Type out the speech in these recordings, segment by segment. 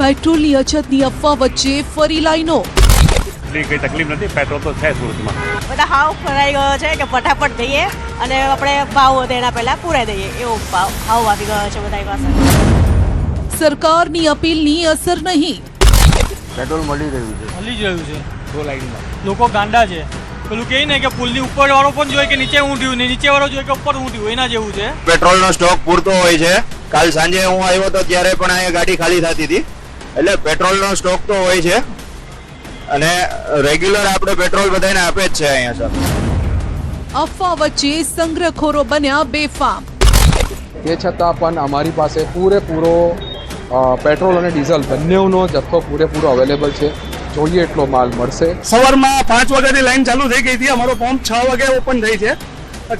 પેટ્રોલની અછતની અફવા વચ્ચે ફરી લાઈનો। કઈ તકલીફ નથી, પેટ્રોલ તો છે સુરતમાં। બધા હાવ ફરાઈ ગયો છે કે ફટાફટ જઈએ અને આપણે ભાવ વધે એના પહેલા પૂરાઈ દઈએ એવો હાવ આવી ગયો છે બધા પાસે। સરકારની અપીલની અસર નહીં। પેટ્રોલ મળી જ રહ્યું છે તો લાઈનમાં લોકો ગાંડા છે। પેલું કહે ને કે પુલની ઉપર વાળો પણ જોઈએ કે નીચે ઊંધ્યું ને નીચે વાળો જોઈએ કે ઉપર ઊંધ્યું, એના જેવું છે। પેટ્રોલનો સ્ટોક પૂરતો હોય છે। કાલ સાંજે હું આવ્યો તો ત્યારે પણ અહીંયા ગાડી ખાલી થતી હતી, એટલે પેટ્રોલનો સ્ટોક તો હોય છે અને રેગ્યુલર આપણે પેટ્રોલ બધાને આપે જ છે અહીંયા સર। અફવા વચ્ચે સંગ્રહખોરો બન્યા બેફામ। તે છતાં પણ અમારી પાસે પૂરેપૂરો પેટ્રોલ અને ડીઝલ બંનેનો જથ્થો પૂરેપૂરો અવેલેબલ છે। જોઈએ એટલો માલ મળશે। સવારમાં 5 વાગ્યાથી લાઈન ચાલુ થઈ ગઈ હતી। અમારો પંપ 6 વાગે ઓપન થઈ છે।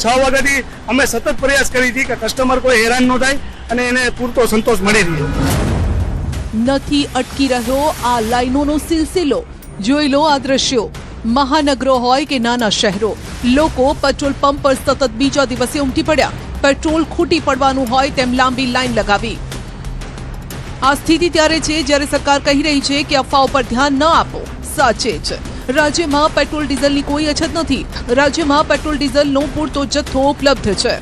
6 વાગ્યાથી અમે સતત પ્રયાસ કરી હતી કે કસ્ટમર કોઈ હેરાન ન થાય અને એને પૂરતો સંતોષ મળી રહે। નથી અટકી રહ્યો આ લાઈનોનો સિલસિલો। જોઈ લો આ દ્રશ્યો। મહાનગરો હોય કે નાના શહેરો, લોકો પેટ્રોલ પંપ પર સતત બીજા દિવસે ઉમટી પડ્યા। પેટ્રોલ ખૂટી પડવાનું હોય તેમ લાંબી લાઈન લગાવી। આ સ્થિતિ ત્યારે છે જ્યારે સરકાર કહી રહી છે કે અફવાઓ પર ધ્યાન ન આપો। સાચે જ રાજ્યમાં પેટ્રોલ ડીઝલની કોઈ અછત નથી। રાજ્યમાં પેટ્રોલ ડીઝલનો પૂરતો જથ્થો ઉપલબ્ધ છે।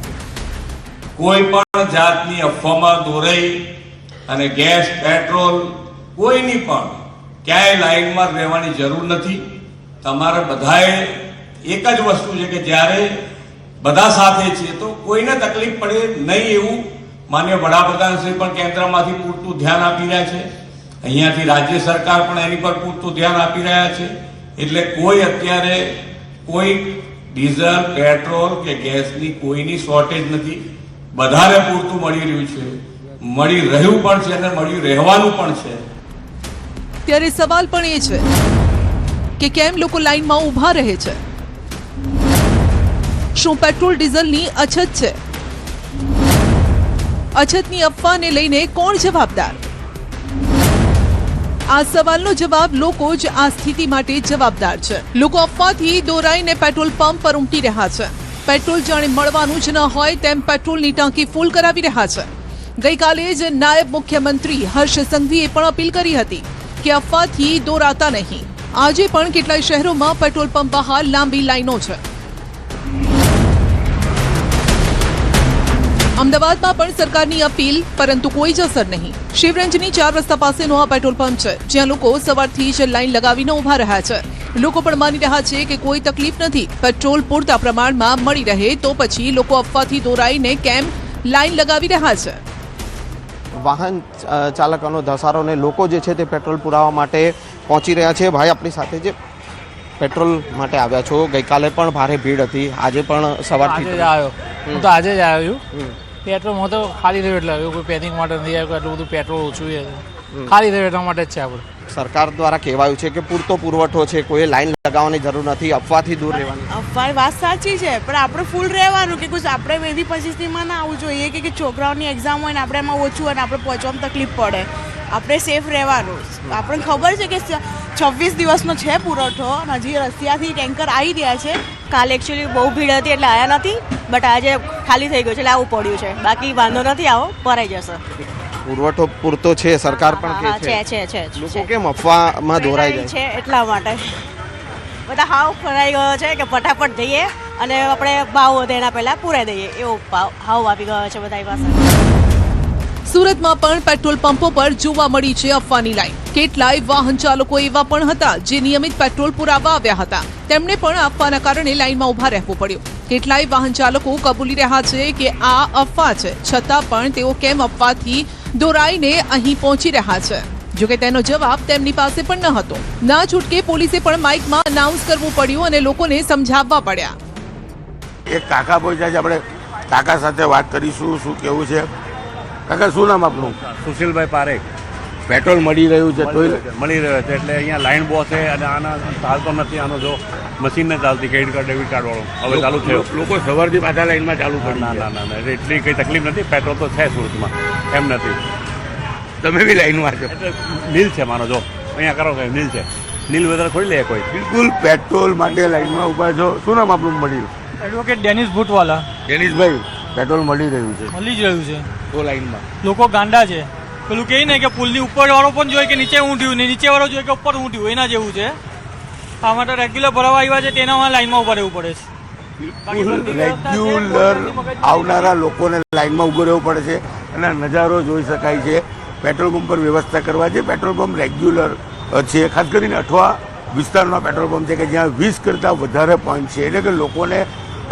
કોઈ પણ જાતની અફવામાં દોરાઈ અને ગેસ પેટ્રોલ કોઈની પણ ક્યાંય લાઈનમાં રહેવાની જરૂર નથી। તમારે બધાએ એક જ વસ્તુ છે કે જ્યારે બધા સાથે છે તો કોઈને તકલીફ પડે નહીં એવું માન્ય વડાપ્રધાન શ્રી પણ કેન્દ્રમાંથી પૂરતું ધ્યાન આપી રહ્યા છે। અહીંયાથી રાજ્ય સરકાર પણ એની પર પૂરતું ધ્યાન આપી રહ્યા છે। એટલે કોઈ અત્યારે કોઈ ડીઝલ પેટ્રોલ કે ગેસની કોઈની શોર્ટેજ નથી। બધાને પૂરતું મળી રહ્યું છે, મળી રહ્યું પણ છે અને મળી રહેવાનું પણ છે। ત્યારે સવાલ પણ એ છે કે કેમ લોકો લાઈનમાં ઊભા રહે છે? શું પેટ્રોલ ડીઝલની અછત છે? અછતની અફવાને લઈને કોણ જવાબદાર? આ સવાલનો જવાબ લોકો જ આ સ્થિતિ માટે જવાબદાર છે। લોકો અફવાથી દોરાઈને પેટ્રોલ પંપ પર ઉમટી રહ્યા છે। પેટ્રોલ જાણે મળવાનું જ ન હોય તેમ પેટ્રોલની ટાંકી ફૂલ કરાવી રહ્યા છે। ગઈકાલે જ નાયબ મુખ્યમંત્રી હર્ષ સંઘવીએ પણ અપીલ કરી હતી કે અફવાથી દોરાતા નહીં। આજે પણ કેટલાય શહેરોમાં પેટ્રોલ પંપ બહાર લાંબી લાઈનો છે। અમદાવાદમાં પણ સરકારની અપીલ, પરંતુ કોઈ જ અસર નહીં। શિવરંજની 4 રસ્તા પાસેનો આ પેટ્રોલ પંપ છે જ્યાં લોકો સવારથી જ લાઈન લગાવીને ઊભા રહ્યા છે। લોકો પણ માની રહ્યા છે કે કોઈ તકલીફ નથી। પેટ્રોલ પૂરતા પ્રમાણમાં મળી રહે તો પછી લોકો અફવાથી દોરાઈને કેમ લાઈન લગાવી રહ્યા છે? વાહન ચાલકોનો ધસારો ને લોકો જે છે તે પેટ્રોલ પુરાવા માટે પહોંચી રહ્યા છે। ભાઈ આપણી સાથે જે પેટ્રોલ માટે આવ્યા છો, ગઈકાલે પણ ભારે ભીડ હતી, આજે પણ સવારથી આવ્યો હું તો આજે જ આવ્યો છું। પેટ્રોલમાં તો ખાલી રહ્યું એટલે કોઈ પેકિંગ માટે નથી આવ્યું, એટલું બધું પેટ્રોલ ઓછું છે, ખાલી રહ્યું એટલા માટે જ છે। આપણે સરકાર દ્વારા કહેવાયું છે કે પૂરતો પુરવઠો છે, કોઈ લાઈન લગાવવાની જરૂર નથી, અફવાથી દૂર રહેવાની। અફવાની વાત સાચી છે પણ આપણે ફૂલ રહેવાનું કે કુછ આપણે એવી પરિસ્થિતિમાં ના આવવું જોઈએ કે છોકરાઓની એક્ઝામ હોય ને આપણે એમાં ઓછું હોય ને આપણે પહોંચવામાં તકલીફ પડે। આપણે સેફ રહેવાનું। આપણને ખબર છે કે 26 દિવસનો છે પુરવઠો, હજી રશિયાથી ટેન્કર આવી રહ્યા છે। કાલે એકચ્યુઅલી બહુ ભીડ હતી એટલે આવ્યા નથી, બટ આજે ખાલી થઈ ગયું છે એટલે આવું પડ્યું છે। બાકી વાંધો નથી, આવો ભરાઈ જશે। પુરવઠો પૂરતો છે, સરકાર પણ કહે છે। લોકો કેમ અફવામાં દોરાઈ જાય છે એટલા માટે બધા હાવ ફરાઈ ગયો છે કે ફટાફટ જઈએ અને આપણે ભાવ વધે એના પહેલા પૂરાઈ દઈએ એવો હાવ આવી ગયો છે બધા પાસે। સુરતમાં પણ પેટ્રોલ પંપો પર જોવા મળી છે અફવાની લાઈન। કેટલાય વાહન ચાલકો એવા પણ હતા જે નિયમિત પેટ્રોલ પુરાવા આવ્યા હતા, તેમને પણ અફવાના કારણે લાઈનમાં ઊભા રહેવું પડ્યું। કેટલાય વાહન ચાલકો કબૂલી રહ્યા છે કે આ અફવા છે, છતાં પણ તેઓ કેમ અફવાથી દોરાઈને અહીં પહોંચી રહ્યા છે? જોકે તેનો જવાબ તેમની પાસે પણ ન હતો। ના છૂટકે પોલીસે પણ માઇકમાં અનાઉન્સ કરવું પડ્યું અને લોકોને સમજાવવા પડ્યા। એક કાકા પહોંચ્યા છે, આપણે કાકા સાથે વાત કરીશું શું કેવું છે। કાકા શું નામ આપનું? સુશીલભાઈ પારેખ। પેટ્રોલ મળી રહ્યું છે તો મળી રહ્યો છે એટલે અહીંયા લાઈન બહુ છે અને આના ચાલતો નથી। આનો જો મશીન ને ચાલતી ક્રેડિટ કાર્ડ ડેબિટ કાર્ડ વાળો હવે ચાલુ થયો। લોકો સવારથી પાછા લાઈનમાં ચાલુ કરી। ના એટલી કઈ તકલીફ નથી। પેટ્રોલ તો છે સુરતમાં, એમ નથી। તમે બી લાઈનમાં છો? એટલે મિલ છે મારો, જો અહીંયા કરો કે મિલ છે, નીલ વધારે ખોલી લે કોઈ। બિલકુલ પેટ્રોલ માટે લાઈનમાં ઊભા છો। શું નામ આપણું મળ્યું? Advocate Dennis Bhutwala. ડેનિશભાઈ, પેટ્રોલ મળી રહ્યું છે? મળી જ રહ્યું છે તો લાઈનમાં લોકો ગાંડા છે। પેલું કહે ને કે પુલની ઉપર વાળો પણ જોઈએ કે નીચે ઊંધ્યું ને નીચે વાળો જોઈએ કે ઉપર ઊંધ્યું એના જેવું છે. આ માટે રેગ્યુલર ભરાવા આવ્યા છે તેના લાઈનમાં ઉભા રહેવું પડે છે. રેગ્યુલર આવનારા લોકોને લાઈનમાં ઊભું રહેવું પડે છે અને નજારો જોઈ શકાય છે. પેટ્રોલ પંપ પર વ્યવસ્થા કરવા છે. પેટ્રોલ પંપ રેગ્યુલર છે, ખાસ કરીને અઠવા વિસ્તારનો પેટ્રોલ પંપ છે કે જ્યાં 20 કરતાં વધારે પોઈન્ટ છે, એટલે કે લોકોને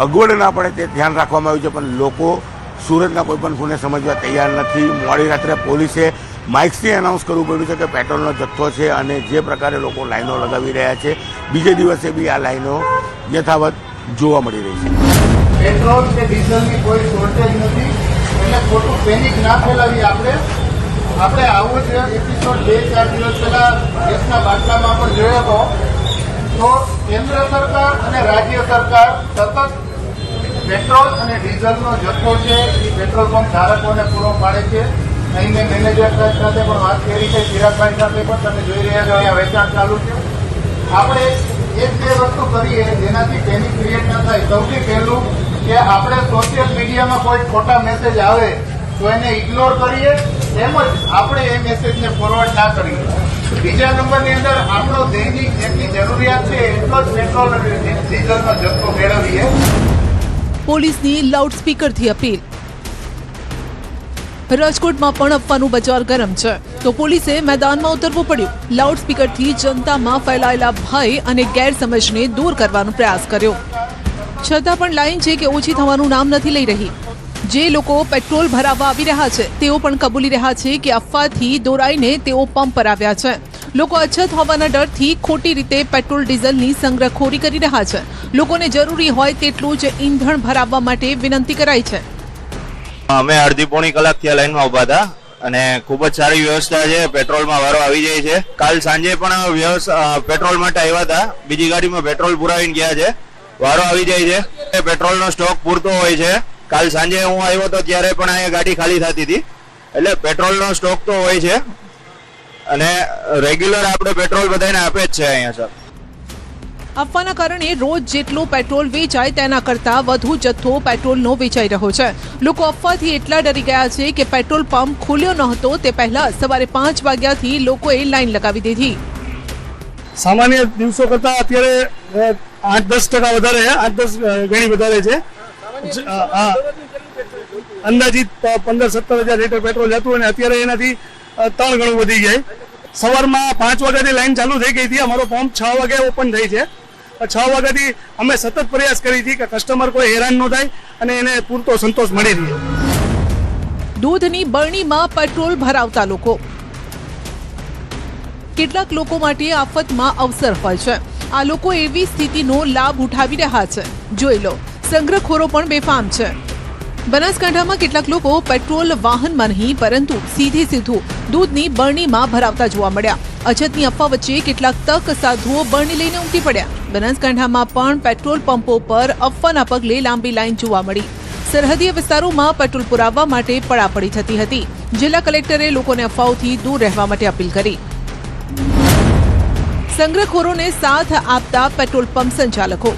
અગવડ ના પડે તે ધ્યાન રાખવામાં આવ્યું છે. પણ લોકો સુરતના કોઈ પણ ખૂણે સમજવા તૈયાર નથી. મોડી રાત્રે પોલીસે માઇક્સથી એનાઉન્સ કરવું પડ્યું છે કે પેટ્રોલનો જથ્થો છે અને જે પ્રકારે લોકો લાઈનો લગાવી રહ્યા છે, બીજે દિવસે બી આ લાઈનો યથાવત જોવા મળી રહી છે. પેટ્રોલ કે ડીઝલની કોઈ શોર્ટેજ નથી, એટલે ખોટું પેનિક ના ફેલાવી. આપણે આવો છે એપિસોડ 2-4 દિવસ પહેલા ગેસના બાટલામાં પણ જોયો હતો. તો કેન્દ્ર સરકાર અને રાજ્ય સરકાર સતત પેટ્રોલ અને ડીઝલનો જથ્થો છે એ પેટ્રોલ પંપ ધારકોને પૂરો પાડે છે. અહીં મેં મેનેજર સાહેબ સાથે પણ વાત કરી છે, ચિરાગભાઈ સાથે પણ તમે જોઈ રહ્યા છો અહીંયા વેચાણ ચાલુ છે. આપણે એક બે વસ્તુ કરીએ જેનાથી પેનિક ક્રિએટ ના થાય. સૌથી પહેલું કે આપણે સોશિયલ મીડિયામાં કોઈ ખોટા મેસેજ આવે તો એને ઇગ્નોર કરીએ, તેમજ આપણે એ મેસેજને ફોરવર્ડ ના કરીએ. બીજા નંબરની અંદર આપણો દૈનિક જેટલી જરૂરિયાત છે એટલો જ પેટ્રોલ અને ડીઝલનો જથ્થો મેળવીએ. પોલીસની લાઉડસ્પીકરથી અપીલ. રાજકોટમાં પણ અફવાનું બજાર ગરમ છે, તો પોલીસે મેદાનમાં ઉતરવું પડ્યું. લાઉડસ્પીકરથી જનતામાં ફેલાયેલા ભય અને ગેરસમજને દૂર કરવાનો પ્રયાસ કર્યો. છતાં પણ લાઈન છે કે ઓછી થવાનું નામ નથી લઈ રહી. જે લોકો પેટ્રોલ ભરાવવા આવી રહ્યા છે તેઓ પણ કબૂલી રહ્યા છે કે અફવાથી દોરાઈને તેઓ પંપ પર આવ્યા છે. લોકો અછત હોવાના ડરથી ખોટી રીતે પેટ્રોલ ડીઝલની સંગ્રહખોરી કરી રહ્યા છે. લોકોને જરૂરી હોય તેટલું જ ઈંધણ ભરાવવા માટે વિનંતી કરાઈ છે. અમે અડધી પોણી કલાકથી આ લાઈનમાં ઉભા હતા અને ખૂબ જ સારી વ્યવસ્થા છે. પેટ્રોલમાં વારો આવી જાય છે. કાલ સાંજે પણ પેટ્રોલ માટે આવ્યા હતા, બીજી ગાડીમાં પેટ્રોલ પુરાવીને ગયા છે, વારો આવી જાય છે. પેટ્રોલનો સ્ટોક પૂરતો હોય છે. કાલ સાંજે હું આવ્યો તો ત્યારે પણ અહીંયા ગાડી ખાલી થતી હતી, એટલે પેટ્રોલનો સ્ટોક તો હોય છે અને રેગ્યુલર આપણે પેટ્રોલ બધાને આપે જ છે અહીંયા સર. અફવાના કારણે રોજ જેટલું પેટ્રોલ વેચાય તેના કરતાં વધુ જથ્થો પેટ્રોલનો વેચાઈ રહ્યો છે. લોકો અફવાથી એટલા ડરી ગયા છે કે પેટ્રોલ પંપ ખુલ્યો નહોતો તે પહેલા સવારે 5 વાગ્યાથી લોકોએ લાઈન લગાવી દીધી. સામાન્ય દિવસો કરતાં અત્યારે 8-10% વધારે છે, 8-10 ગણી વધારે છે. અંદાજિત 15-17 હજાર લીટર પેટ્રોલ જતું અને અત્યારે એનાથી 3 ગણું વધી જાય. સવારમાં 5 વાગ્યાથી લાઈન ચાલુ થઈ ગઈ હતી. અમારો પંપ 6 વાગે ઓપન થઈ છે. 6 વાગ્યાથી અમે સતત પ્રયાસ કરી હતી કે કસ્ટમર કોઈ હેરાન ન થાય અને એને પૂરતો સંતોષ મળી રહે. દૂધની બરણીમાં પેટ્રોલ ભરાવતા લોકો. કેટલાક લોકો માટે આફતમાં અવસર હોય છે. આ લોકો એવી સ્થિતિનો લાભ ઉઠાવી રહ્યા છે. જોઈ લો, સંગ્રહખોરો પણ બેફામ છે. બનાસકાંઠામાં કેટલાક લોકો પેટ્રોલ વાહનમાં નહીં પરંતુ સીધું દૂધની બરણીમાં ભરાવતા જોવા મળ્યા. અછતની અફવા વચ્ચે કેટલાક તક સાધુઓ બરણી લઈને ઉમટી પડ્યા. બનાસકાંઠામાં પણ પેટ્રોલ પંપો પર અફવાના પગલે લાંબી લાઈન જોવા મળી. સરહદીય વિસ્તારોમાં પેટ્રોલ પુરાવવા માટે પડાપડી થતી હતી. જિલ્લા કલેક્ટરે લોકોને અફવાઓથી દૂર રહેવા માટે અપીલ કરી. સંગ્રહખોરોને સાથ આપતા પેટ્રોલ પંપ સંચાલકો.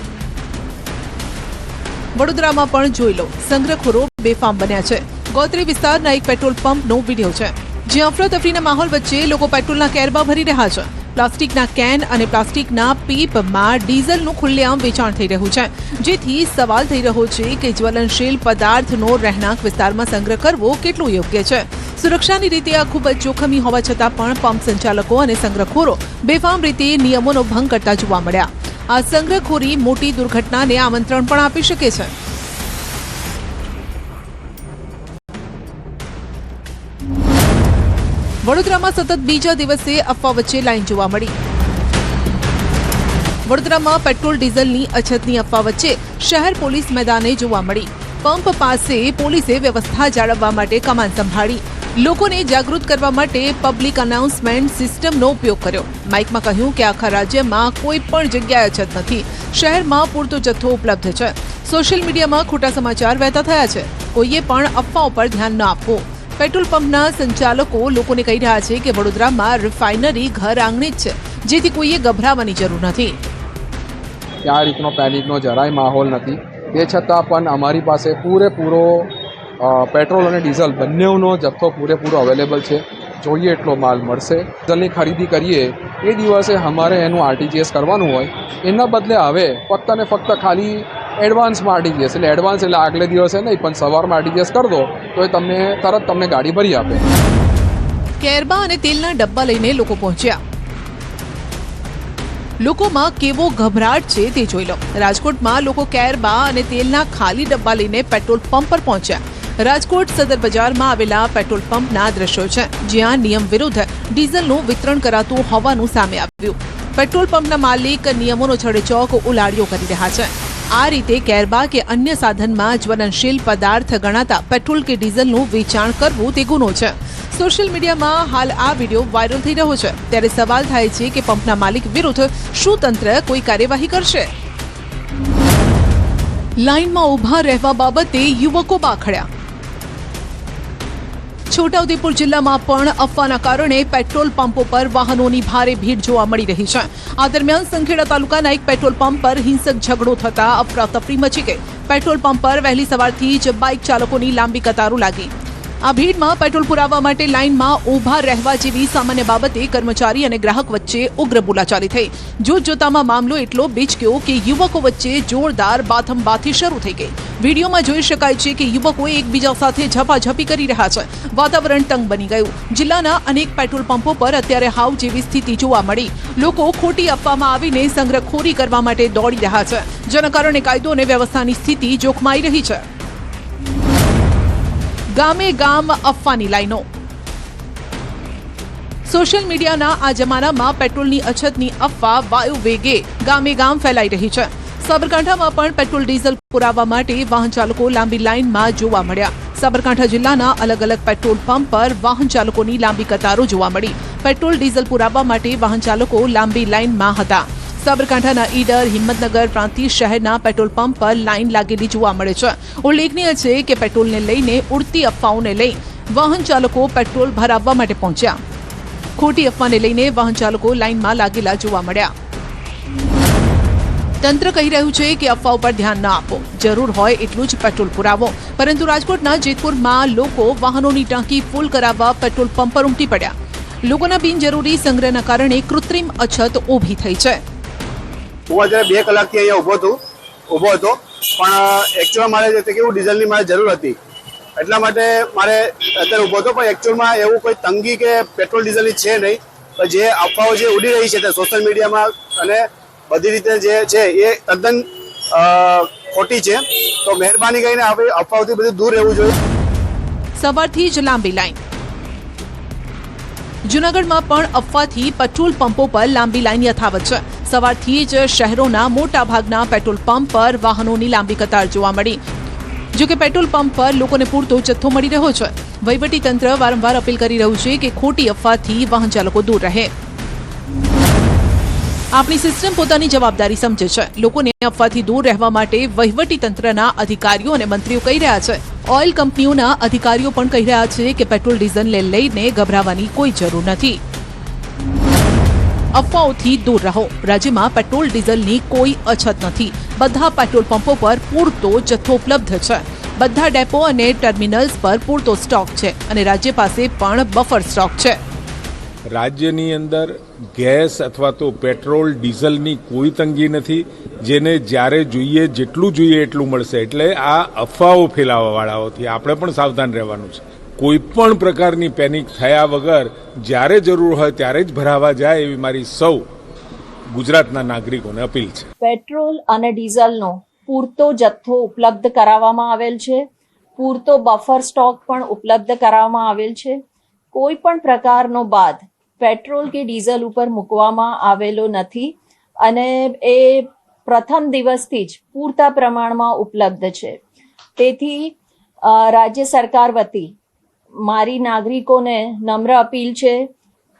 વડોદરામાં પણ જોઈ લો, સંગ્રહખોરો બેફામ બન્યા છે. ગોત્રી વિસ્તારના એક પેટ્રોલ પંપનો વિડીયો છે, જ્યાં અફરાતફરીના માહોલ વચ્ચે લોકો પેટ્રોલના કેરબા ભરી રહ્યા છે. પ્લાસ્ટિકના કેન અને પ્લાસ્ટિકના પીપમાં ડીઝલનું ખુલ્લેઆમ વેચાણ થઈ રહ્યું છે, જેથી સવાલ થઈ રહ્યો છે કે જ્વલનશીલ પદાર્થનો રહેણાંક વિસ્તારમાં સંગ્રહ કરવો કેટલું યોગ્ય છે. સુરક્ષાની રીતે આ ખૂબ જ જોખમી હોવા છતાં પણ પંપ સંચાલકો અને સંગ્રહખોરો બેફામ રીતે નિયમોનો ભંગ કરતા જોવા મળ્યા. આ સંગ્રહખોરી મોટી દુર્ઘટનાને આમંત્રણ પણ આપી શકે છે. વડોદરામાં સતત બીજા દિવસે અફવા વચ્ચે લાઈન જોવા મળી. વડોદરામાં પેટ્રોલ ડીઝલની અછતની અફવા વચ્ચે શહેર પોલીસ મેદાને જોવા મળી. પંપ પાસે પોલીસે વ્યવસ્થા જાળવવા માટે કમાન સંભાળી. લોકોને જાગૃત કરવા માટે પબ્લિક અનાઉન્સમેન્ટ સિસ્ટમનો ઉપયોગ કર્યો. માઇકમાં કહ્યું કે આખા રાજ્યમાં કોઈ પણ જગ્યાએ અછત નથી, શહેરમાં પૂરતો જથ્થો ઉપલબ્ધ છે. સોશિયલ મીડિયામાં ખોટા સમાચાર વહેતા થયા છે. કોઈએ પણ અફવાઓ પર ધ્યાન ન આપવું. પેટ્રોલ પંપના સંચાલકો લોકોને કહી રહ્યા છે કે વડોદરામાં રિફાઇનરી ઘર આંગણે જ છે, જેથી કોઈએ ગભરાવાની જરૂર નથી. આ રીતનો પેનિકનો જરાય માહોલ નથી. તે છતાં પણ અમારી પાસે પૂરેપૂરો પેટ્રોલ અને ડીઝલ બંનેનો જથ્થો પૂરેપૂરો અવેલેબલ છે. જોઈએ એટલો માલ મળશે. ડીઝલની ખરીદી કરીએ એ દિવસે અમારે એનું RTGS કરવાનું હોય, એના બદલે હવે ફક્ત ને ફક્ત ખાલી એડવાન્સમાં RTGS, એટલે એડવાન્સ એટલે આગલે દિવસે નહીં પણ સવારમાં RTGS કરી દો તો એ તમને તરત તમને ગાડી ભરી આપે. કેરબા અને તેલના ડબ્બા લઈને લોકો પહોંચ્યા. લોકોમાં કેવો ગભરાટ છે તે જોઈ લો. રાજકોટમાં લોકો કેરબા અને તેલના ખાલી ડબ્બા લઈને પેટ્રોલ પંપ પર પહોંચ્યા. રાજકોટ સદર બજારમાં આવેલા પેટ્રોલ પંપના દ્રશ્યો છે, જ્યાં નિયમ વિરુદ્ધ ડીઝલનું વિતરણ કરાતું હોવાનું સામે આવ્યું. પેટ્રોલ પંપના માલિક નિયમોનો છડેચોક ઉલાળ્યો કરી રહ્યા છે. આ રીતે કેરબા કે અન્ય સાધનમાં જ્વલનશીલ પદાર્થ ગણાતા પેટ્રોલ કે ડીઝલનું વેચાણ કરવું તે ગુનો છે. સોશિયલ મીડિયામાં હાલ આ વિડીયો વાયરલ થઈ રહ્યો છે. ત્યારે સવાલ થાય છે કે પંપના માલિક વિરુદ્ધ શું તંત્ર કોઈ કાર્યવાહી કરશે? લાઇનમાં ઊભા રહેવા બાબતે યુવકો બાખડ્યા. છોટાઉદેપુર જિલ્લામાં પણ અફવાના કારણે પેટ્રોલ પંપો પર વાહનોની ભારે ભીડ જોવા મળી રહી છે. આ દરમિયાન સંખેડા તાલુકાના એક પેટ્રોલ પંપ પર હિંસક ઝઘડો થતા અફરાતફરી મચી ગઈ. પેટ્રોલ પંપ પર વહેલી સવારથી જ બાઇક ચાલકોની લાંબી કતારો લાગી. આ ભીડમાં પેટ્રોલ પુરાવા માટે લાઇનમાં ઊભા રહેવા જેવી સામાન્ય બાબતે કર્મચારી અને ગ્રાહક વચ્ચે ઉગ્ર બોલાચાલી થઈ. જોતજોતામાં મામલો એટલો બીચક્યો કે યુવકો વચ્ચે જોરદાર બાથમબાથી શરૂ થઈ ગઈ. વિડીયોમાં જોઈ શકાય છે કે યુવકો એકબીજા સાથે ઝપાઝપી કરી રહ્યા છે. વાતાવરણ તંગ બની ગયું. જિલ્લાના અનેક પેટ્રોલ પંપો પર અત્યારે હાવ જેવી સ્થિતિ જોવા મળી. લોકો ખોટી અફવામાં આવીને સંગ્રહખોરી કરવા માટે દોડી રહ્યા છે, જેના કારણે કાયદો અને વ્યવસ્થાની સ્થિતિ જોખમાઈ રહી છે. ગામે ગામ અફવાની લાઈનો. સોશિયલ મીડિયાના આ જમાનામાં પેટ્રોલની અછતની અફવા વાયુ વેગે ગામે ગામ ફેલાઈ રહી છે. સાબરકાંઠામાં પણ પેટ્રોલ ડીઝલ પુરાવા માટે વાહન ચાલકો લાંબી લાઇનમાં જોવા મળ્યા. સાબરકાંઠા જિલ્લાના અલગ અલગ પેટ્રોલ પંપ પર વાહન ચાલકોની લાંબી કતારો જોવા મળી. પેટ્રોલ ડીઝલ પુરાવા માટે વાહન ચાલકો લાંબી લાઇનમાં હતા. સાબરકાંઠાના ઈડર, હિંમતનગર પ્રાંતિજ શહેરના પેટ્રોલ પંપ પર લાઇન લાગેલી જોવા મળે છે. ઉલ્લેખનીય છે કે પેટ્રોલને લઈને ઉડતી અફવાઓને લઈ વાહન ચાલકો પેટ્રોલ ભરાવવા માટે પહોંચ્યા. ખોટી અફવાને લઈને વાહન ચાલકો લાઇનમાં લાગેલા જોવા મળ્યા. તંત્ર કહી રહ્યું છે કે અફવાઓ પર ધ્યાન ન આપો, જરૂર હોય એટલું જ પેટ્રોલ પુરાવો. પરંતુ રાજકોટના જેતપુરમાં લોકો વાહનોની ટાંકી ફૂલ કરાવવા પેટ્રોલ પંપ પર ઉમટી પડ્યા. લોકોના બિનજરૂરી સંગ્રહના કારણે કૃત્રિમ અછત ઊભી થઈ છે. હું અત્યારે 2 કલાકથી અહીંયા ઊભો હતો પણ એકચ્યુઅલ મારે કેવું ડીઝલની મારે જરૂર હતી, એટલા માટે મારે અત્યારે ઊભો હતો. પણ એકચ્યુઅલમાં એવું કોઈ તંગી કે પેટ્રોલ ડીઝલની છે નહીં. પણ જે અફવાઓ જે ઉડી રહી છે તે સોશિયલ મીડિયામાં અને બધી રીતે જે છે એ તદ્દન ખોટી છે. તો મહેરબાની કરીને આપણે અફવાઓથી બધું દૂર રહેવું જોઈએ. સવારથી જ લાંબી લાઈન. જૂનાગઢમાં પણ અફવાથી પેટ્રોલ પંપો પર લાંબી લાઈન યથાવત છે. સવારથી જ શહેરોના મોટા ભાગના પેટ્રોલ પંપ પર વાહનોની લાંબી કતાર જોવા મળી. જોકે પેટ્રોલ પંપ પર લોકોને પૂરતો જથ્થો મળી રહ્યો છે. વહીવટીતંત્ર વારંવાર અપીલ કરી રહ્યું છે કે ખોટી અફવાથી વાહન ચાલકો દૂર રહે. આપણી સિસ્ટમ પોતાની જવાબદારી સમજે છે. લોકોને અફવાથી દૂર રહેવા માટે વહીવટીતંત્રના અધિકારીઓ અને મંત્રીઓ કહી રહ્યા છે. ઓઇલ કંપનીઓના અધિકારીઓ પણ કહી રહ્યા છે કે પેટ્રોલ ડીઝલને લઈને ગભરાવાની કોઈ જરૂર નથી. અફવાઓથી દૂર રહો. રાજ્યમાં પેટ્રોલ ડીઝલની કોઈ અછત નથી. બધા પેટ્રોલ પંપો પર પૂરતો જથ્થો ઉપલબ્ધ છે. બધા ડેપો અને ટર્મિનલ્સ પર પૂરતો સ્ટોક છે અને રાજ્ય પાસે પણ બફર સ્ટોક છે. રાજ્યની અંદર ગેસ અથવા તો પેટ્રોલ ડીઝલની કોઈ તંગી નથી. જેને જ્યારે જોઈએ જેટલું જોઈએ એટલું મળશે. એટલે આ અફવાઓ ફેલાવવાવાળાઓથી આપણે પણ સાવધાન રહેવાનું છે. કોઈ પણ પ્રકારની પેનિક થયા વગર જ્યારે જરૂર હોય ત્યારે જ ભરાવા જાય એવી મારી સૌ ગુજરાતના નાગરિકોને અપીલ છે. પેટ્રોલ અને ડીઝલનો પૂરતો જથ્થો ઉપલબ્ધ કરાવવામાં આવેલ છે. પૂરતો બફર સ્ટોક પણ ઉપલબ્ધ કરાવવામાં આવેલ છે. કોઈ પણ પ્રકારનો બાદ પેટ્રોલ કે ડીઝલ ઉપર મૂકવામાં આવેલો નથી અને એ પ્રથમ દિવસથી જ પૂરતા પ્રમાણમાં ઉપલબ્ધ છે. તેથી રાજ્ય સરકાર વતી મારી નાગરિકોને નમ્ર અપીલ છે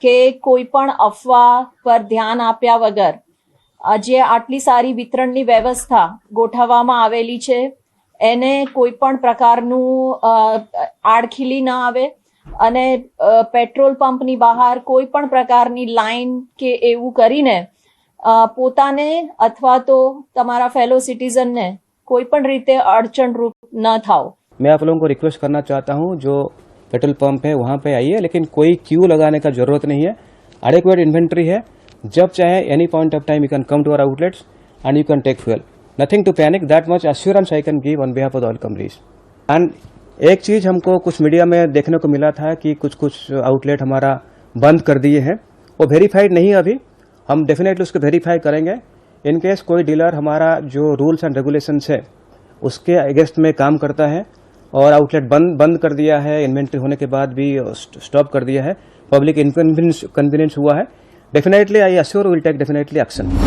કે કોઈ પણ અફવા પર ધ્યાન આપ્યા વગર જે આટલી સારી વિતરણની વ્યવસ્થા ગોઠવવામાં આવેલી છે એને કોઈ પણ પ્રકારનું આડખીલી ન આવે અને પેટ્રોલ પંપની બહાર કોઈ પણ પ્રકારની લાઈન કે એવું કરીને પોતાને અથવા તો તમારા ફેલો સિટીઝનને कोई पण रीते अड़चन रूप न थाओ. मैं आप लोगों को रिक्वेस्ट करना चाहता हूं, जो पेट्रोल पंप है वहाँ पे आइए, लेकिन कोई क्यू लगाने का जरूरत नहीं है. एडिक्वेट इन्वेंट्री है. जब चाहे any point of time you can come to our outlets and you can take fuel. Nothing to panic, that much assurance I can give on behalf of all companies. And एक चीज़ हमको कुछ media में देखने को मिला था कि कुछ आउटलेट हमारा बंद कर दिए हैं. वो वेरीफाइड नहीं है अभी. हम डेफिनेटली उसको वेरीफाई करेंगे. इन केस कोई डीलर हमारा जो रूल्स एंड रेगुलेशंस है उसके अगेंस्ट में काम करता है और आउटलेट बंद कर दिया है, इन्वेंट्री होने के बाद भी स्टॉप कर दिया है, पब्लिक इनकन्वीनियंस हुआ है, definitely I assure will take definitely action.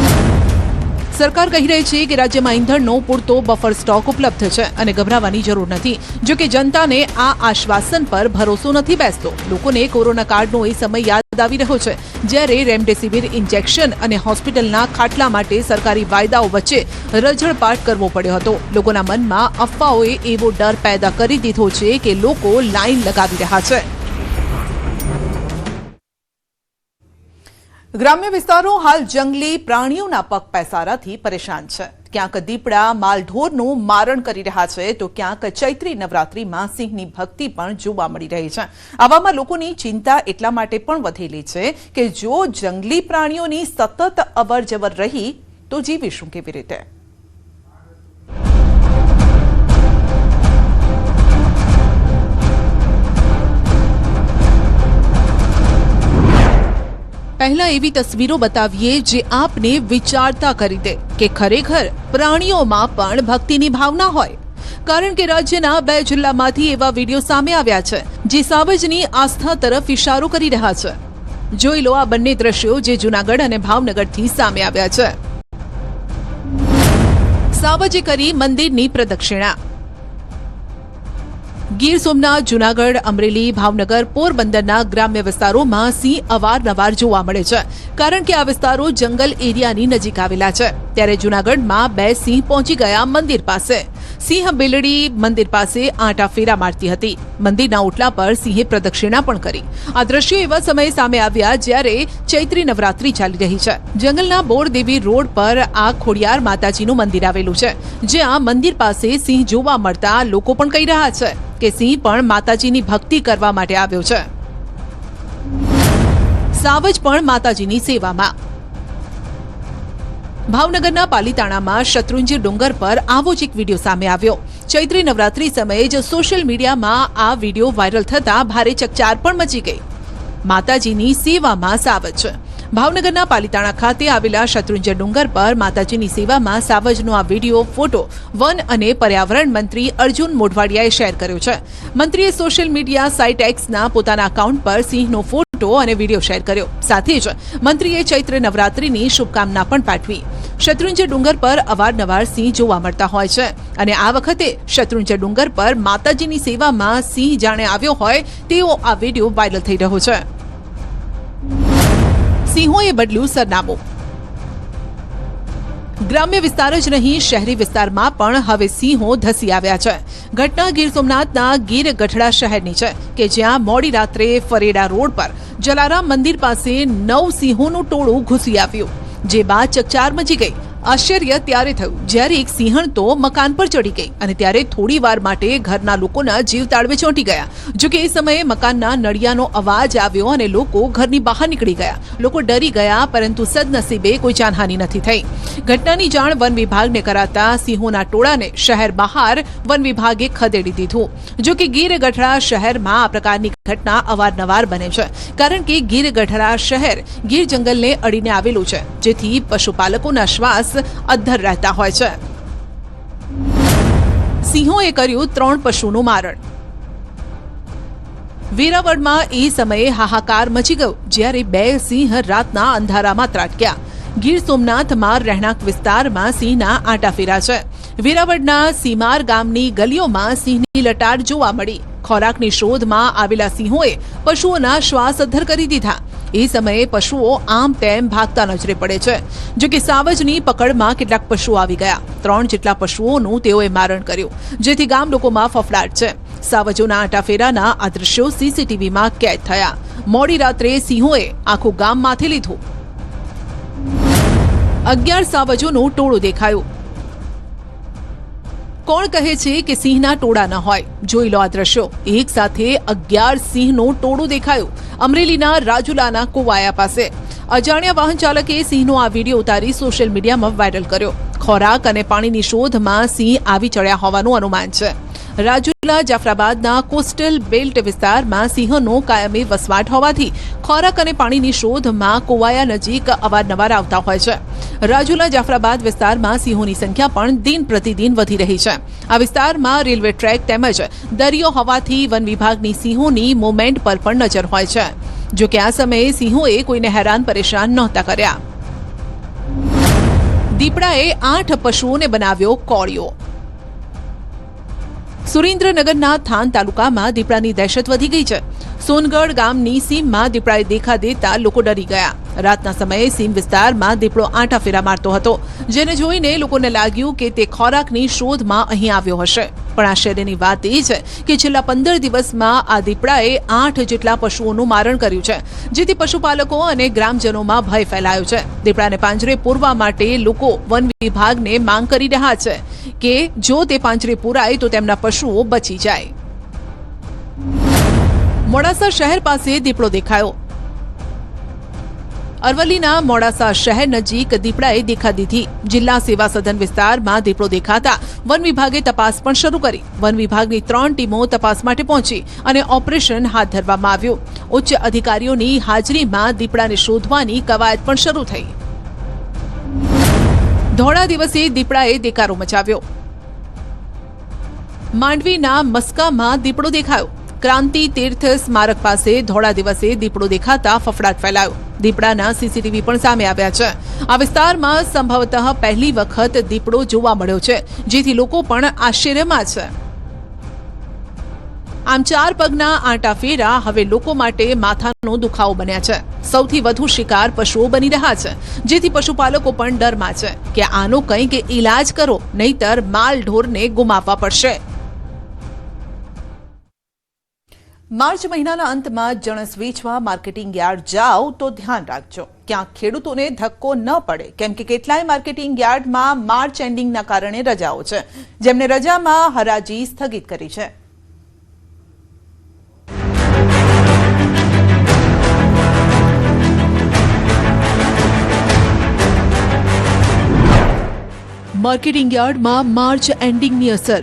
સરકાર કહી રહી છે કે રાજ્યમાં ઈંધણનો પૂરતો બફર સ્ટોક ઉપલબ્ધ છે અને ગભરાવાની જરૂર નથી. જો કે જનતાને આ આશ્વાસન પર ભરોસો નથી બેસતો. લોકોને કોરોના કાળનો એ સમય યાદ આવી રહ્યો છે જ્યારે રેમડેસિવિર ઇન્જેક્શન અને હોસ્પિટલના ખાટલા માટે સરકારી વાયદાઓ વચ્ચે રઝળપાટ કરવો પડ્યો હતો. લોકોના મનમાં અફવાઓએ એવો ડર પેદા કરી દીધો છે કે લોકો લાઈન લગાવી રહ્યા છે. ગ્રામ્ય વિસ્તારો હાલ જંગલી પ્રાણીઓના પગપેસારાથી પરેશાન છે. ક્યાંક દીપડા માલઢોરનું મારણ કરી રહ્યા છે તો ક્યાંક ચૈત્રી નવરાત્રીમાં સિંહની ભક્તિ પણ જોવા મળી રહી છે. આવામાં લોકોની ચિંતા એટલા માટે પણ વધેલી છે કે જો જંગલી પ્રાણીઓની સતત અવરજવર રહી તો જીવીશું કેવી રીતે? પહેલા એવી તસવીરો બતાવીએ જે આપને વિચારતા કરી દે કે ખરેખર પ્રાણીઓમાં પણ ભક્તિની ભાવના હોય. કારણ કે રાજ્યના 2 જિલ્લામાંથી એવા વિડીયો સામે આવ્યા છે જે સાવજની આસ્થા તરફ ઇશારો કરી રહ્યા છે. જોઈ લો આ બંને દ્રશ્યો જે જૂનાગઢ અને ભાવનગરથી સામે આવ્યા છે. સાવજે કરી મંદિરની પ્રદક્ષિણા. ગીર સોમનાથ, જૂનાગઢ, અમરેલી, ભાવનગર, પોરબંદરના ગ્રામ્ય વિસ્તારોમાં સિંહ અવારનવાર જોવા મળે છે કારણ કે આ વિસ્તારો જંગલ એરિયાની નજીક આવેલા છે. ત્યારે જૂનાગઢમાં 2 સિંહ પહોંચી ગયા મંદિર પાસે. સિંહ બિલડી મંદિર પાસે આંટા ફેરા મારતી હતી. મંદિરના ઓટલા પર સિંહે પ્રદક્ષિણા પણ કરી. આ દ્રશ્યો એવા સમયે સામે આવ્યા જ્યારે ચૈત્રી નવરાત્રી ચાલી રહી છે. જંગલના બોરદેવી રોડ પર આ ખોડિયાર માતાજીનું મંદિર આવેલું છે જ્યાં મંદિર પાસે સિંહ જોવા મળતા લોકો પણ કહી રહ્યા છે કે સિંહ પણ માતાજીની ભક્તિ કરવા માટે આવ્યો છે. સાવજ પણ માતાજીની સેવામાં. ભાવનગરના પાલીતાણામાં શત્રુંજી ડુંગર પર આવો જ એક વિડીયો સામે આવ્યો. ચૈત્રી નવરાત્રી સમયે જ સોશિયલ મીડિયામાં આ વિડીયો વાયરલ થતા ભારે ચકચાર પણ મચી ગઈ. માતાજીની સેવામાં સાવજ. ભાવનગરના પાલીતાણા ખાતે આવેલા શત્રુંજય ડુંગર પર માતાજીની સેવામાં સાવજનો આ વિડીયો ફોટો વન અને પર્યાવરણ મંત્રી અર્જુન મોઢવાડિયાએ શેર કર્યો છે. મંત્રીએ સોશિયલ મીડિયા સાઇટ એક્સના પોતાના અકાઉન્ટ પર સિંહનો ફોટો અને વિડીયો શેર કર્યો. સાથે જ મંત્રીએ ચૈત્ર નવરાત્રીની શુભકામના પણ પાઠવી. શત્રુંજય ડુંગર પર અવારનવાર સિંહ જોવા મળતા હોય છે અને આ વખતે શત્રુંજય ડુંગર પર માતાજીની સેવામાં સિંહ જાણે આવ્યો હોય તેવો આ વિડીયો વાયરલ થઈ રહ્યો છે. સિંહોએ બદલ્યું સરનામું. ગ્રામ્ય વિસ્તાર જ નહીં શહેરી વિસ્તારમાં પણ હવે સિંહો ધસી આવ્યા છે. ઘટના ગીર સોમનાથના ગીર ગઢડા શહેરની છે કે જ્યાં મોડી રાત્રે ફરેડા રોડ પર જલારામ મંદિર પાસે 9 સિંહોનું ટોળું ઘૂસી આવ્યું. જે બાદ ચકચાર મચી ગઈ. આશ્ચર્ય ત્યારે થયું જ્યારે એક સિંહણ તો મકાન પર ચડી ગઈ અને ત્યારે થોડી વાર માટે ઘરના લોકોના જીવ તાળવે ચોંટી ગયા. જોકે એ સમયે મકાનના નળિયાનો અવાજ આવ્યો અને લોકો ઘરની બહાર નીકળી ગયા. લોકો ડરી ગયા પરંતુ સદનસીબે કોઈ જાનહાનિ નથી થઈ. ઘટનાની જાણ વન વિભાગને કરાતા સિંહોના ટોળાને શહેર બહાર વન વિભાગે ખદેડી દીધું. જોકે ગીર ગઢડા શહેરમાં આ પ્રકારની ઘટના અવારનવાર બને છે કારણ કે ગીર ગઢડા શહેર ગીર જંગલને અડીને આવેલું છે જેથી પશુપાલકોના શ્વાસ અદ્ધર રહેતા હોય છે. સિંહોએ કર્યું 3 પશુનું મારણ. વેરાવળમાં એ સમયે હાહાકાર મચી ગયો જ્યારે 2 સિંહ રાતના અંધારામાં ત્રાટક્યા. ગીર સોમનાથમાં રહેણાંક વિસ્તારમાં સિંહના આંટાફેરા છે. વેરાવળના સીમાર ગામની ગલીઓમાં સિંહની લટાર જોવા મળી. ખોરાકની શોધમાં આવેલા સિંહોએ પશુઓના શ્વાસ અદ્ધર કરી દીધા. એ સમયે પશુઓ આમ તેમ ભાગતા નજરે પડે છે. જો કે સાવજની પકડમાં કેટલાક પશુઓ આવી ગયા. 3 જેટલા પશુઓનું તેઓએ મારણ કર્યું જેથી ગામ લોકોમાં ફફડાટ છે. સાવજોના આંટાફેરાના આ દ્રશ્યો સીસીટીવીમાં કેદ થયા. મોડી રાત્રે સિંહોએ આખું ગામ માથે લીધું. 11 સાવજોનું ટોળું દેખાયું. કોણ કહે છે કે સિંહના ટોળા ન હોય? જોઈ લો આ દ્રશ્યો. એક સાથે 11 સિંહનું ટોળું દેખાયું અમરેલીના રાજુલાના કોવાયા પાસે. અજાણ્યા વાહન ચાલકે સિંહનો આ વિડીયો ઉતારી સોશિયલ મીડિયામાં વાયરલ કર્યો. ખોરાક અને પાણીની શોધમાં સિંહ આવી ચડ્યા હોવાનું અનુમાન છે. રાજુલા જાફરાબાદના કોસ્ટલ બેલ્ટ વિસ્તારમાં સિંહનો કાયમી વસવાટ હોવાથી ખોરાક અને પાણીની શોધમાં કોવાયા નજીક અવારનવાર આવતા હોય છે. રાજુલા જાફરાબાદ વિસ્તારમાં સિંહોની સંખ્યા પણ દિન પ્રતિદિન વધી રહી છે. આ વિસ્તારમાં રેલવે ટ્રેક તેમજ દરિયો હોવાથી વન વિભાગની સિંહોની મૂવમેન્ટ પર પણ નજર હોય છે. જો કે આ સમયે સિંહોએ કોઈને હેરાન પરેશાન નહોતા કર્યા. દીપડાએ 8 પશુઓને બનાવ્યો કોળિયો. સુરેન્દ્રનગરના થાન તાલુકામાં દીપડાની દહેશત વધી ગઈ છે. સોનગઢ ગામની સીમમાં દીપડાએ દેખા દેતા લોકો ડરી ગયા. રાતના સમયે સીમ વિસ્તારમાં દીપડો આંટા ફેરા મારતો હતો, જેને જોઈને લોકોને લાગ્યું કે તે ખોરાકની શોધમાં અહીં આવ્યો હશે. પણ આશ્ચર્યની વાત એ છે કે છેલ્લા 15 દિવસમાં આ દીપડાએ 8 જેટલા પશુઓનું મારણ કર્યું છે, જેથી પશુપાલકો અને ગ્રામજનોમાં ભય ફેલાયો છે. દીપડાને પાંજરે પૂરવા માટે લોકો વન વિભાગને માંગ કરી રહ્યા છે કે જો તે પાંજરે પૂરાય તો તેમના પશુઓ બચી જાય. મોડાસા શહેર પાસે દીપડો દેખાયો. અરવલ્લીના મોડાસા શહેર નજીક દીપડાએ દેખા દીધી. જિલ્લા સેવા સદન વિસ્તારમાં દીપડો દેખાતા વન વિભાગે તપાસ પણ શરૂ કરી. વન વિભાગની 3 ટીમો તપાસ માટે પહોંચી અને ઓપરેશન હાથ ધરવામાં આવ્યું. ઉચ્ચ અધિકારીઓની હાજરીમાં દીપડાને શોધવાની કવાયત પણ શરૂ થઈ. ધોળા દિવસે દીપડાએ દેકારો મચાવ્યો. માંડવીના મસ્કામાં દીપડો દેખાયો. ક્રાંતિ તીર્થ સ્મારક પાસે ધોળા દિવસે દીપડો દેખાતા ફફડાટ ફેલાયો. દીપડાના સીસીટીવી પણ સામે આવ્યા છે. આ વિસ્તારમાં સંભવતઃ પહેલી વખત દીપડો જોવા મળ્યો છે, જેથી લોકો પણ આશ્ચર્યમાં છે. આમ 4 પગના આંટાફેરા હવે લોકો માટે માથાનો દુખાવો બન્યા છે. સૌથી વધુ શિકાર પશુઓ બની રહ્યા છે, જેથી પશુપાલકો પણ ડરમાં છે કે આનો કંઈક ઈલાજ કરો, નહીતર માલ ઢોરને ગુમાવવા પડશે. માર્ચ મહિનાના અંતમાં જણસ વેચવા માર્કેટિંગ યાર્ડ જાઓ તો ધ્યાન રાખજો, ક્યાંક ખેડૂતોને ધક્કો ન પડે, કેમ કે કેટલાય માર્કેટિંગ યાર્ડમાં માર્ચ એન્ડિંગના કારણે રજાઓ છે, જેમને રજામાં હરાજી સ્થગિત કરી છે. માર્કેટિંગ યાર્ડમાં માર્ચ એન્ડિંગની અસર.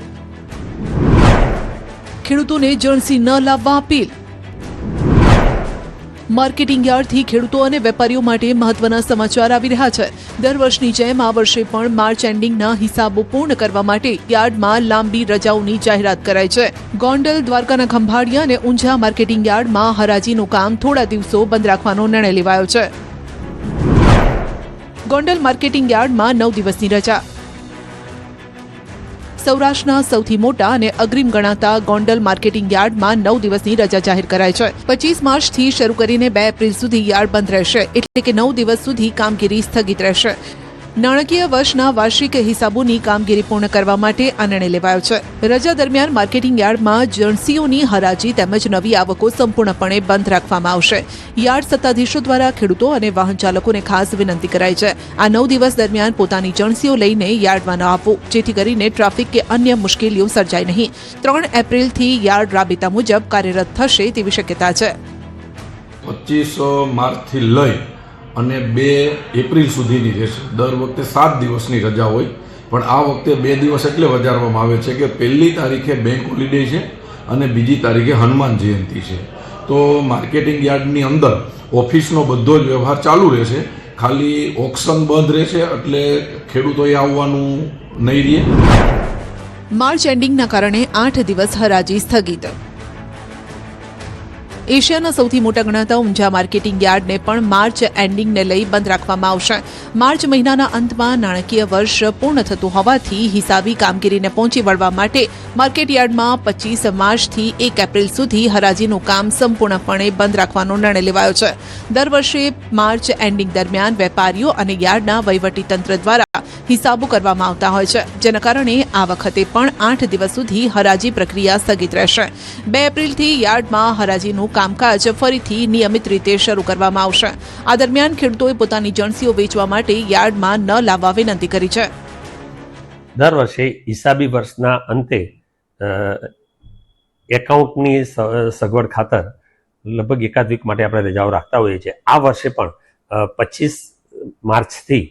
ખેડૂતોને જણસી ન લાવવા અપીલ. માર્કેટિંગ યાર્ડથી ખેડૂતો અને વેપારીઓ માટે મહત્વના સમાચાર આવી રહ્યા છે. દર વર્ષની જેમ આ વર્ષે પણ માર્ચ એન્ડિંગના હિસાબો પૂર્ણ કરવા માટે યાર્ડમાં લાંબી રજાઓની જાહેરાત કરાઈ છે. ગોંડલ, દ્વારકાના ખંભાળિયા અને ઊંઝા માર્કેટિંગ યાર્ડમાં હરાજીનું કામ થોડા દિવસો બંધ રાખવાનો નિર્ણય લેવાયો છે. ગોંડલ માર્કેટિંગ યાર્ડમાં 9 દિવસની રજા. સૌરાષ્ટ્રના સૌથી મોટા અને અગ્રીમ ગણાતા ગોંડલ માર્કેટિંગ યાર્ડમાં 9 દિવસની રજા જાહેર કરાઈ છે. 25 માર્ચથી શરૂ કરીને 2 એપ્રિલ સુધી યાર્ડ બંધ રહેશે, એટલે કે 9 દિવસ સુધી કામગીરી સ્થગિત રહેશે. નાણાકીય વર્ષના વાર્ષિક હિસાબોની કામગીરી પૂર્ણ કરવા માટે આ નિર્ણય લેવાયો છે. રજા દરમિયાન માર્કેટિંગ યાર્ડમાં જણસીઓની હરાજી તેમજ નવી આવકો સંપૂર્ણપણે બંધ રાખવામાં આવશે. યાર્ડ સત્તાધીશો દ્વારા ખેડૂતો અને વાહન ચાલકોને ખાસ વિનંતી કરાઈ છે. આ 9 દિવસ દરમિયાન પોતાની જણસીઓ લઈને યાર્ડમાં ન આવવું, જેથી કરીને ટ્રાફિક કે અન્ય મુશ્કેલીઓ સર્જાય નહીં. 3 એપ્રિલથી યાર્ડ રાબેતા મુજબ કાર્યરત થશે તેવી શક્યતા છે. 25 માર્ચથી લઈ અને 2 એપ્રિલ સુધીની રહેશે. દર વખતે 7 દિવસની રજા હોય, પણ આ વખતે 2 દિવસ એટલે વધારવામાં આવે છે કે 1લી તારીખે બેંક હોલિડે છે અને 2જી તારીખે હનુમાન જયંતિ છે. તો માર્કેટિંગ યાર્ડની અંદર ઓફિસનો બધો જ વ્યવહાર ચાલુ રહેશે, ખાલી ઓક્શન બંધ રહેશે, એટલે ખેડૂતોએ આવવાનું નહીં રહે. માર્ચ એન્ડિંગના કારણે 8 દિવસ હરાજી સ્થગિત. એશિયાના સૌથી મોટા ગણાતા ઊંઝા માર્કેટિંગ યાર્ડને પણ માર્ચ એન્ડિંગને લઈ બંધ રાખવામાં આવશે. માર્ચ મહિનાના અંતમાં નાણાકીય વર્ષ પૂર્ણ થતું હોવાથી હિસાબી કામગીરીને પહોંચી વળવા માટે માર્કેટ યાર્ડમાં 25 માર્ચથી 1 એપ્રિલ સુધી હરાજીનું કામ સંપૂર્ણપણે બંધ રાખવાનો નિર્ણય લેવાયો છે. દર વર્ષે માર્ચ એન્ડિંગ દરમિયાન વેપારીઓ અને યાર્ડના વહીવટીતંત્ર દ્વારા હિસાબો કરવામાં આવતા હોય છે, જેના કારણે આ વખતે પણ 8 દિવસ સુધી હરાજી પ્રક્રિયા સ્થગિત રહેશે. 2 એપ્રિલથી યાર્ડમાં હરાજીનું કામકાજ ફરીથી નિયમિત રીતે શરૂ કરવામાં આવશે. આ દરમિયાન ખેડૂતોએ પોતાની જણસીઓ વેચવા માટે યાર્ડમાં ન લાવવા વિનંતી કરી છે. દર વર્ષે હિસાબી વર્ષના અંતે એકાઉન્ટની સગવડ ખાતર લગભગ એકાદ વીક માટે આપણે રજાઓ રાખતા હોઈએ છીએ. આ વર્ષે પણ 25 માર્ચથી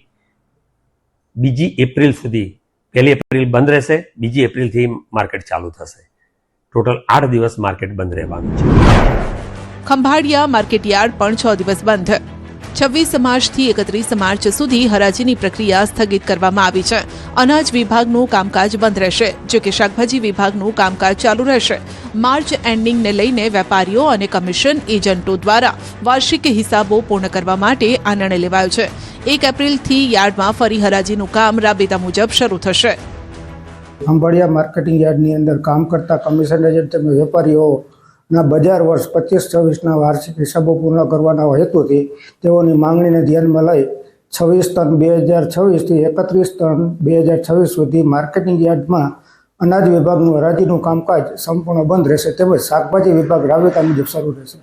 2 એપ્રિલ સુધી 1 એપ્રિલ બંધ રહેશે, 2 એપ્રિલથી માર્કેટ ચાલુ થશે. ટોટલ 8 દિવસ માર્કેટ બંધ રહેવાનું છે. ખંભાળિયા માર્કેટયાર્ડ પણ 6 દિવસ બંધ. 26 માર્ચથી 31 માર્ચ સુધી હરાજીની પ્રક્રિયા સ્થગિત કરવામાં આવી છે. અનાજ વિભાગનું કામકાજ બંધ રહેશે, જો કે શાકભાજી વિભાગનું કામકાજ ચાલુ રહેશે. માર્ચ એન્ડિંગને લઈને વેપારીઓ અને કમિશન એજન્ટો દ્વારા વાર્ષિક હિસાબો પૂર્ણ કરવા માટે આ નિર્ણય લેવાયો છે. 1 એપ્રિલથી યાર્ડમાં ફરી હરાજીનું કામ રાબેતા મુજબ શરૂ થશે. ખંભાળિયા માર્કેટિંગ યાર્ડની અંદર કામ કરતા કમિશન એજન્ટ તેમજ વેપારીઓના બજાર વર્ષ 25-26ના વાર્ષિક હિસાબો પૂર્ણ કરવાના હેતુથી તેઓની માંગણીને ધ્યાનમાં લઈ 26/3/2026 થી 31/3/2026 સુધી માર્કેટિંગ યાર્ડમાં અનાજ વિભાગનું હરાજીનું કામકાજ સંપૂર્ણ બંધ રહેશે તેમજ શાકભાજી વિભાગ રાબેતા મુજબ શરૂ રહેશે.